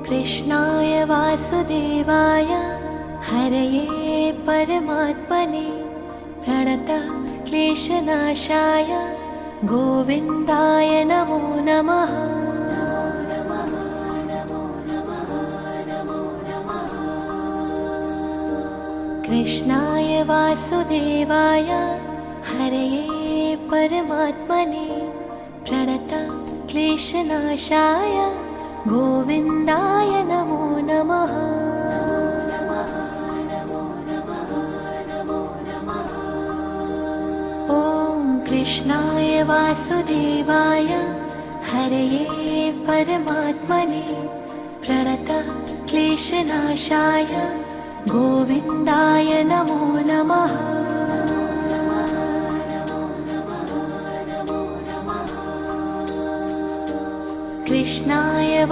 कृष्णाय वासुदेवाय हरये परमात्मने प्रणतः क्लेशनाशाय गोविन्दाय नमो नमः। कृष्णाय वासुदेवाय हरये परमात्मने प्रणतः क्लेशनाशाय गोविन्दाय नमो नमः। ॐ कृष्णाय वासुदेवाय हरये परमात्मने प्रणतः क्लेशनाशाय गोविन्दाय नमो नमः। कृष्णाय